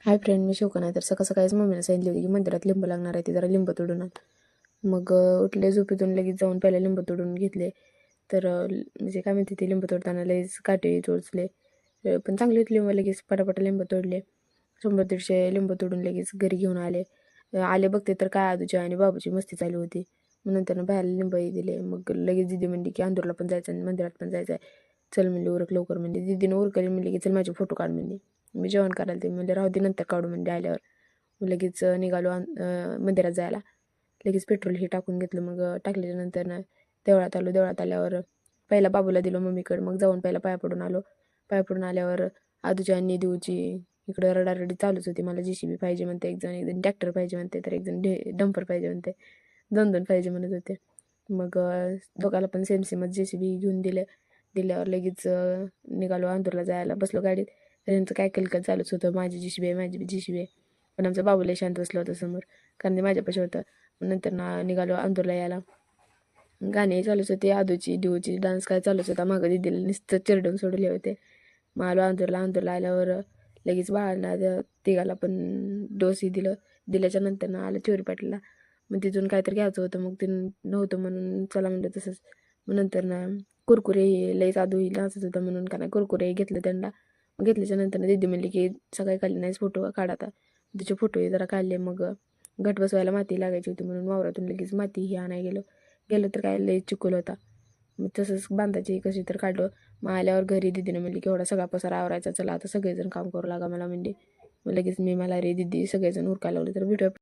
Hi friend, मी शिवकन आहे. तर सकाळ सकाळीच मम्मीला सांगितली होती की मंदिरात लिंब लागणार आहे, ते जरा लिंब तोडून आण. मग उठले झोपेतून, लगेच जाऊन पहिला लिंब तोडून घेतले. तर म्हणजे काय म्हणते, ते लिंब तोडताना लगेच काटे चोचले. पण चांगले होते लिंब, लगेच पटापटा लिंब तोडले. 100-150 लिंब तोडून लगेच घरी घेऊन आले. आले बघते तर काय, आजूची आणि बाबूची मस्ती चालू होती. मग नंतर बाहेर लिंबही दिले. मग लगेच दिदी म्हणली की अंदूरला पण जायचं आणि मंदिरात पण जायचं आहे. चल म्हणली, उरक लवकर म्हणली. दिदीनं उरकली, म्हणली की चल माझे फोटो काढ म्हणली. मी जेवण करायला ते म्हणजे राहू दे, नंतर काढू म्हणजे आल्यावर. मग लगेच निघालो मंदिरात जायला. लगेच पेट्रोल हे टाकून घेतलं. मग टाकल्याच्यानंतर ना देवळात आलो. देवळात आल्यावर पहिला बाबूला दिलो मम्मीकडे. मग जाऊन पहिला पाया पडून आलो. पाया पडून आल्यावर आदूची आणि देऊची इकडं रडारडी चालूच होती. मला JCB पाहिजे म्हणते, एक जण ट्रॅक्टर पाहिजे म्हणते, तर एक जण डंपर पाहिजे म्हणते, 2-2 पाहिजे म्हणत होते. मग दोघाला पण सेम सेमच JCB घेऊन दिल्यावर लगेच निघालो अंदूरला जायला. बसलो गाडीत. तर त्यांचं काय कलकल चालूच होतं, माझी JCB आहे, माझी JCB आहे. पण आमचा बाबूला शांत बसलं होतं समोर, कारण ते माझ्यापाशी होतं. मग नंतर ना निघालो अंदूरला यायला. गाणे चालूच होते, आदूची डिओची डान्स काय चालूच होता. मागं दिदीला नुसतं चिरडून सोडले होते. मग आलो अंदूरला आल्यावर लगेच बाळांना तिघाला पण डोसही दिल्याच्या नंतर ना आलं चोरी पाटीलला. मग तिथून काहीतरी घ्यायचं होतं, मग ते नव्हतं म्हणून चला म्हणलं तसंच. मग नंतर ना कुरकुरे लईच आदूही नाचत होता म्हणून का नाही कुरकुरे घेतलं त्यांना. घेतल्याच्या नंतर दीदी म्हणली की सकाळी काढले नाहीच फोटो, काढ आता. त्याचे फोटोही जरा काढले. मग घट बसवायला माती लागायची होती म्हणून वावरातून लगेच माती ही आणायला गेलो तर काय लई चिखल होता. मग तसंच बांधायची कशी तर काढलं. मग आल्यावर घरी दीदीनं म्हणली की एवढा सगळा पसारा आवरायचा, चला आता सगळेजण काम करू लागा मला म्हणली. मग लगेच मला रे दीदी सगळेजण उरकायला लावले. तर भेटूया